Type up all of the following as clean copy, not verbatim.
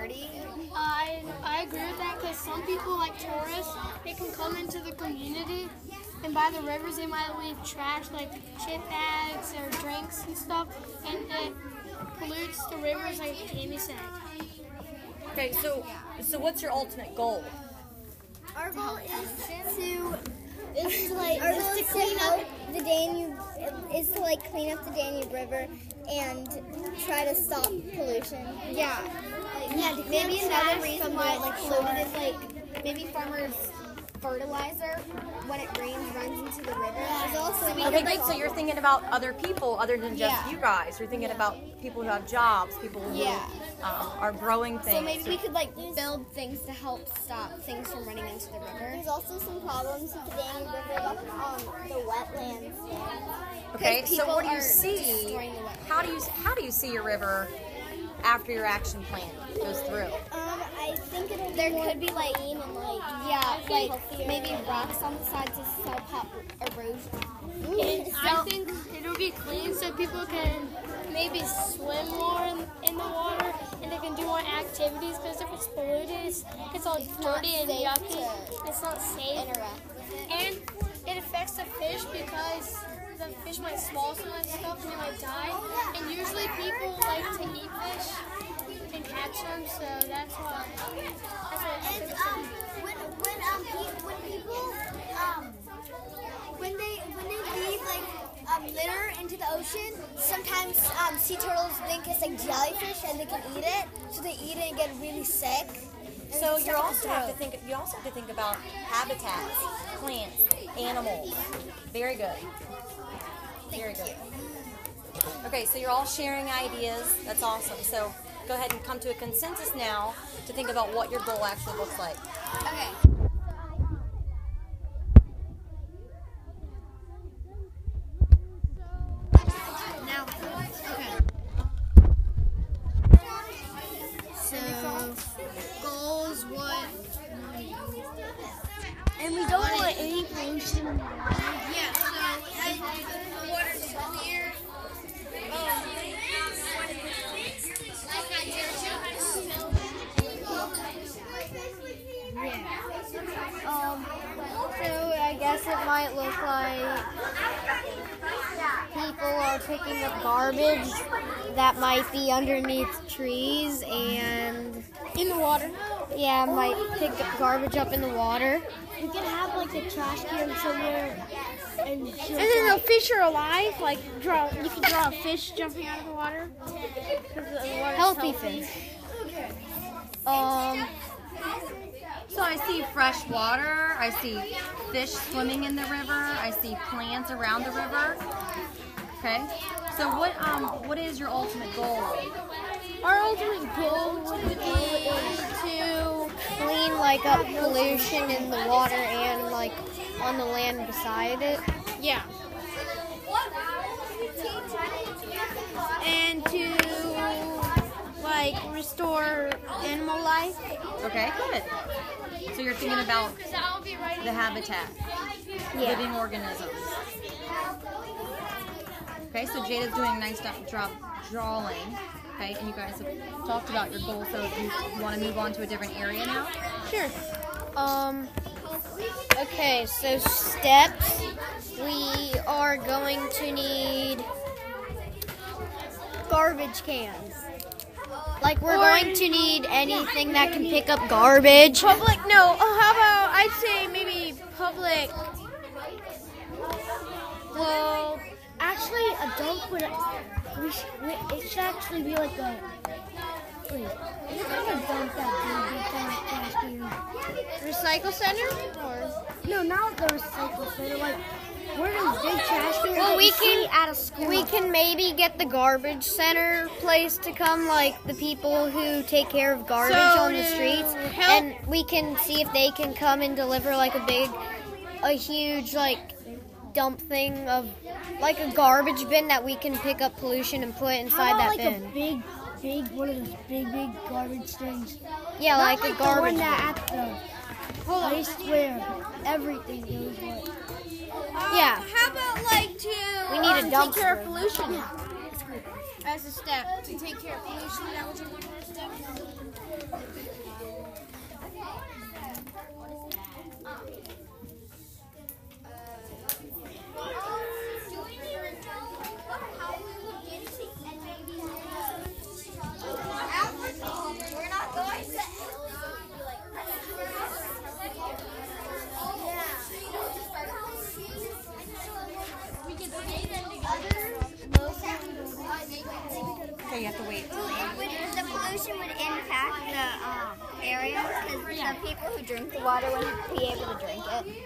dirty. I agree with that because some people, like tourists, they can come into the community and by the rivers they might leave trash like chip bags or drinks and stuff, and it pollutes the rivers like Jamie said. Okay, so what's your ultimate goal? Our goal is to clean up the Danube. Is to like clean up the Danube River and try to stop pollution. Yeah. Maybe another reason why it's like polluted is like maybe farmers' fertilizer when it rains runs into the river. Okay, great. So you're thinking about other people other than just you guys. You're thinking about people who have jobs, people who are growing things. So maybe we could like build things to help stop things from running into the river. There's also some problems with the Danube River about the wetlands. Okay, so what do you see? How do you see your river after your action plan goes through? I think there could be like maybe rocks on the sides to stop erosion. I think it'll be clean so people can maybe swim more in the water and they can do more activities because if it's polluted, it's all dirty and yucky. It's not safe. And it affects the fish because the fish might swallow some of that stuff and they might die. And usually people like to eat fish and catch them, so that's why. When they leave litter into the ocean, sometimes sea turtles think it's like jellyfish and they can eat it, so they eat it and get really sick. So you also have to think about habitats, plants, animals. Very good. Very good. Okay, so you're all sharing ideas. That's awesome. So go ahead and come to a consensus now to think about what your goal actually looks like. Okay. Goals, what? And we don't want any pollution in the water. Yeah, so the water's clear. So I guess it might look like people are picking up garbage that might be underneath trees and In the water. yeah, might pick up garbage up in the water. We can have like a trash can somewhere, and then the fish are alive, like you can draw a fish jumping out of the water. healthy fish. So I see fresh water, I see fish swimming in the river, I see plants around the river. Okay. So what is your ultimate goal? Our ultimate goal would be to clean like up pollution in the water and like on the land beside it. Yeah. And to like restore animal life. Okay, good. So you're thinking about the habitat, living organisms. Okay, so Jada's doing a nice job drawing. Okay, and you guys have talked about your goal, so you want to move on to a different area now? Sure. Okay, so steps. We are going to need garbage cans. Like we're going to need anything that can pick up garbage. No, how about I'd say maybe public. Well, actually, a dump would. It should actually be like a. Wait, it's like a dump that big Recycle center? or no, not the recycle center. Like where those big trash cans. Well, we can at a school. We can maybe get the garbage center place to come, like the people who take care of garbage on the streets, and we can see if they can come and deliver like a huge like dump thing of like a garbage bin that we can pick up pollution and put inside that bin. A big one of those big garbage things. Yeah, Not like a garbage the one bin. that at the place where everything goes. Yeah. How about like to We need a take care of dumpster. pollution Yeah. as a step to take care of pollution? Is that what you want to do? Okay, you have to wait. The pollution would impact the area because the people who drink the water wouldn't be able to drink it.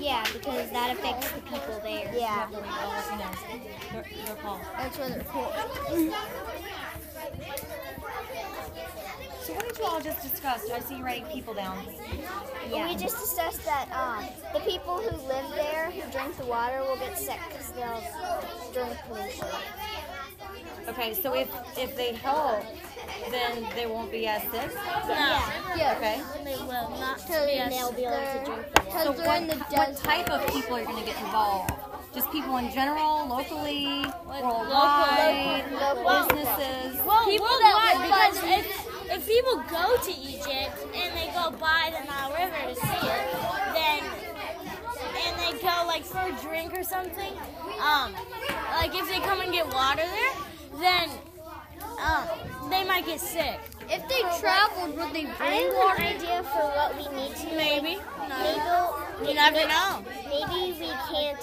Yeah, because that affects the people there. Yeah. They're Paul. That's where they're cool. So what did you all just discuss? I see you writing people down. Yeah. We just discussed that the people who live there who drink the water will get sick because they'll drink pollution. Okay, so if they help, then they won't be as sick? Yeah. Okay. They will not be able to drink the water. So what type of people are going to get involved? Just people in general, locally, worldwide, businesses? Well, people because if people go to Egypt and they go by the Nile River to see it, then and they go like for a drink or something, like if they come and get water there, then they might get sick. If they traveled, would they I bring have water? an idea for what we need to do. Maybe. Maybe You never know. maybe we can't.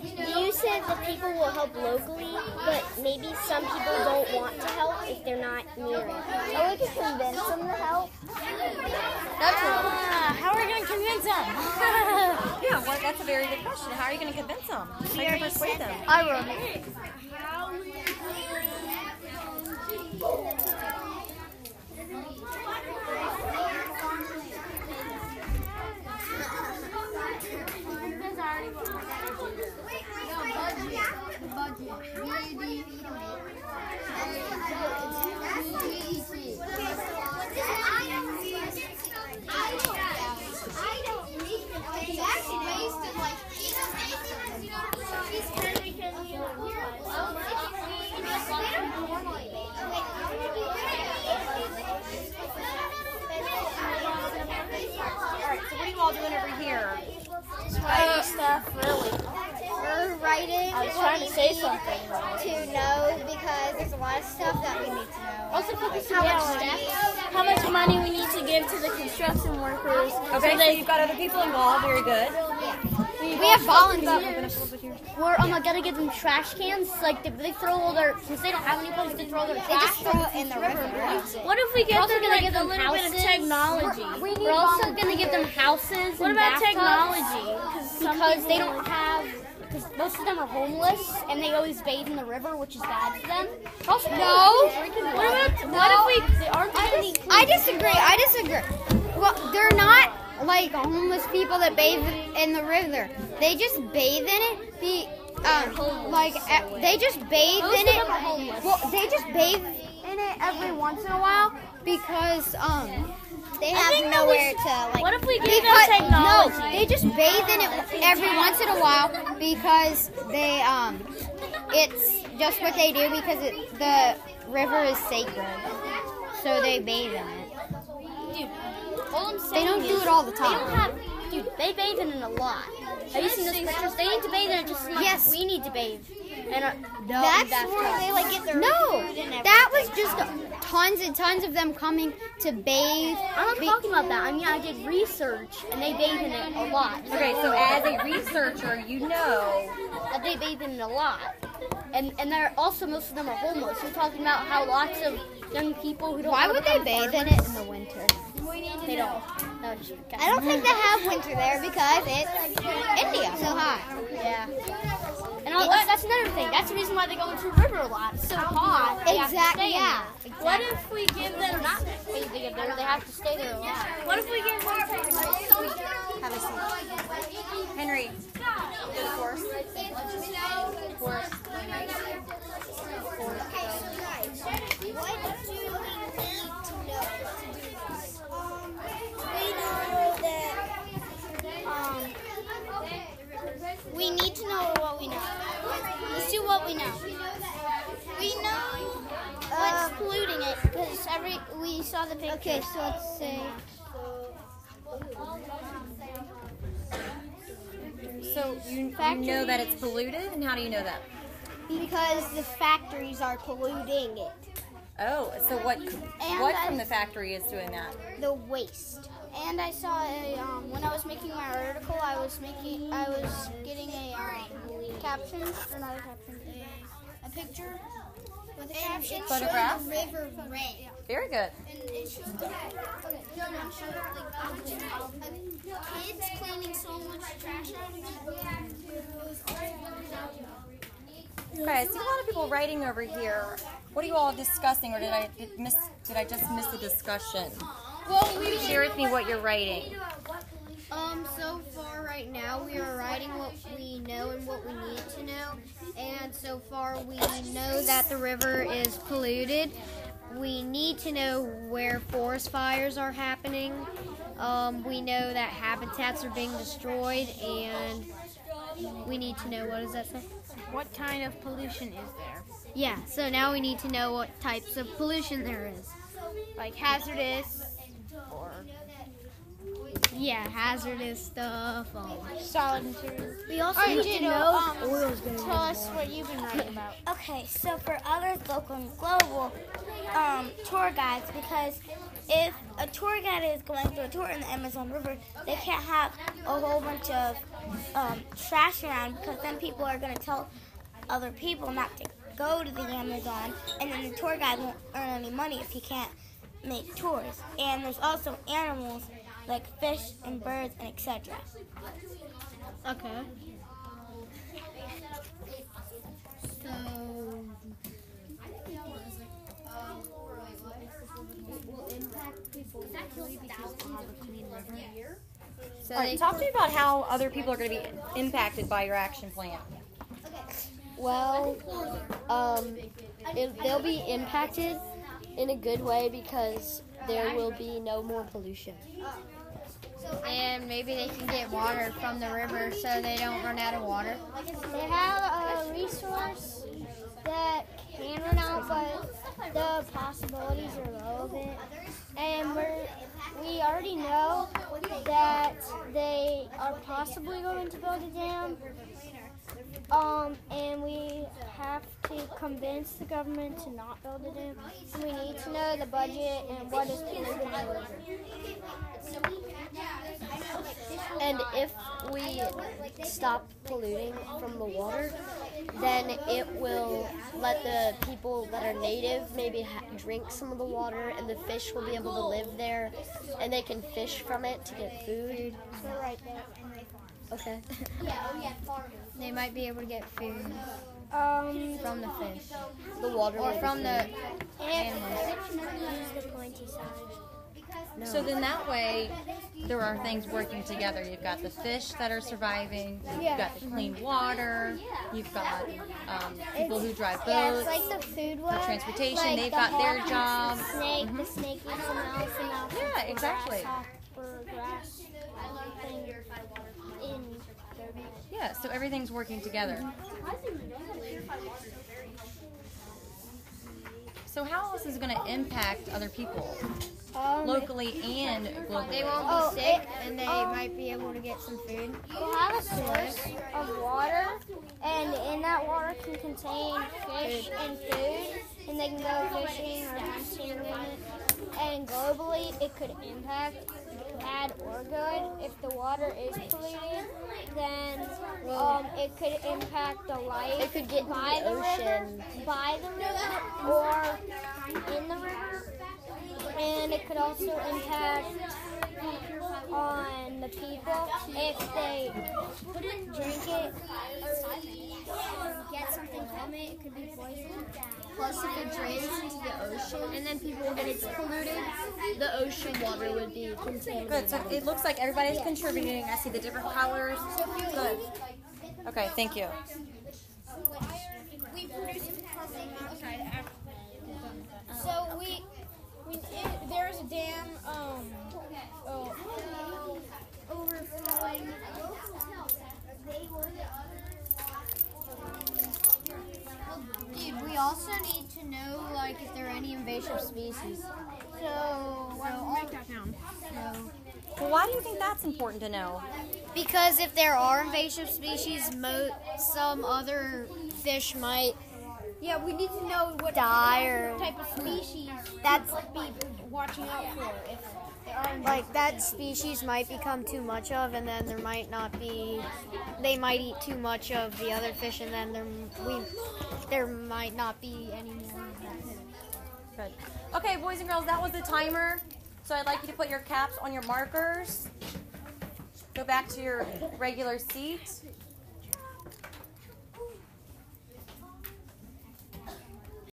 You said that people will help locally, but maybe some people don't want to help if they're not near it. Or we could convince them to help. How are we going to convince them? Yeah, well, that's a very good question. How are you going to convince them? How are you going to persuade them? I will. So what are you all doing over here? Writing stuff, really. We're writing. I was trying to say something. To know because there's a lot of stuff that we need to know. Also focusing How much on steps? how much money we need to give to the construction workers. Okay, so you've got other people involved. Very good. We have volunteers. We're gonna give them trash cans. Like they throw all their since they don't have any place to throw their They trash. just throw it in the river. What if we give them gonna like give a them little bit of houses. technology? We're also going to give them houses. What and about bathtubs technology? Because they don't have. Because most of them are homeless and they always bathe in the river, which is bad for them. Also, What if we? They aren't there any? I disagree. Well, they're not like homeless people that bathe in the river. They just bathe in it. They just bathe in it. Well, they just bathe in it every once in a while because They have nowhere to What if we give them technology? No, they just bathe in it every once in a while because they it's just what they do because the river is sacred, so they bathe in it. Dude, all I'm saying They don't do it all the time. They bathe in it a lot. Have you seen those pictures? They need to bathe in it just as much Yes. as we need to bathe. And That's where they like get their No, food and everything. that was just tons and tons of them coming to bathe. I'm not talking about that. I mean, I did research, and they bathe in it a lot. Okay, so as a researcher, you know. That they bathe in it a lot. And they're also, most of them are homeless. We're talking about how lots of young people who don't Why wanna would they become bathe in farmers- it in the winter? They don't. No, just I don't think they have winter there because it's India. So hot. Yeah. And that's another thing. That's the reason why they go into the river a lot. It's so hot. They have to Exactly, stay in yeah. there. What if we give them not bathing in there? They have to stay there a lot. What if we give them Have a seat. Henry, go to course. We need to know what we know. Let's do what we know. We know polluting it because we saw the picture. Okay, so let's say. So you know that it's polluted, and how do you know that? Because the factories are polluting it. Oh, so what from the factory is doing that? The waste. And I saw when I was making my article, I was getting a caption, or not a caption, a picture with a caption. Photograph? The river red. Very good. And it shows kids cleaning so much trash out of it. Okay, I see a lot of people writing over here. What are you all discussing, or did I just miss the discussion? Well, we Share with me what you're writing. So far right now we are writing what we know and what we need to know. And so far we know that the river is polluted. We need to know where forest fires are happening. We know that habitats are being destroyed, and we need to know, what does that say? What kind of pollution is there? Yeah, so now we need to know what types of pollution there is. Like hazardous or hazardous stuff. solid materials. We also All right, need to know oil's going to tell us what you've been writing about. Okay, so for others, local and global, tour guides, because if a tour guide is going through a tour in the Amazon River, they can't have a whole bunch of trash around, because then people are going to tell other people not to go to the Amazon, and then the tour guide won't earn any money if he can't make tours. And there's also animals like fish and birds and etc. Okay. So, will impact people locally because we'll have a clean river. So All right, talk to me about how other people are going to be impacted by your action plan. Well, they'll be impacted in a good way because there will be no more pollution. and maybe they can get water from the river so they don't run out of water. They have a resource that can run out, but the possibilities are low of it. And we already know that they are possibly going to build a dam. And we have to convince the government to not build a dam. And we need to know the budget and what is polluting the river. And if we stop polluting from the water, then it will let the people that are native maybe drink some of the water, and the fish will be able to live there, and they can fish from it to get food. We're right there. Okay. They might be able to get food from the fish The water or will from be the food. animals. Use the pointy side. So then that way, there are things working together. You've got the fish that are surviving. You've got the clean water. You've got people who drive Yeah, boats. it's like the food For web. transportation, Like they've the got their hawk job. eats the snake, the snake eats the mouse, and mouse Yeah, eats the exactly. grasshopper, grass thing in their Yeah, so everything's working together. So how else is it going to impact other people, locally and globally? They won't be sick, and they might be able to get some food. We'll have a source of water, and in that water can contain fish and food, and they can go fishing or hunting in it. And globally, it could impact bad or good. If the water is polluted, then it could impact the life It could get by into the the river, ocean. or in the river, and it could also impact on the people if they drink it or get something from it. It could be poison. Plus, if it drains into the ocean and then people and it's polluted, the ocean water would be contaminated. Good. So it looks like everybody's contributing. I see the different colors. Good. Okay, thank you. We produce carbon monoxide. So there's a dam overflowing. Dude, we also need to know, like, like if there are any invasive species. So Write that down. Well, why do you think that's important to know? Because if there are invasive species, some other fish might yeah, we need to know what die or type of species that's be watching out for. If there are like that species might become too much of, and then they might eat too much of the other fish, and then there might not be any more. Good. Okay, boys and girls, that was the timer. So I'd like you to put your caps on your markers. Go back to your regular seat.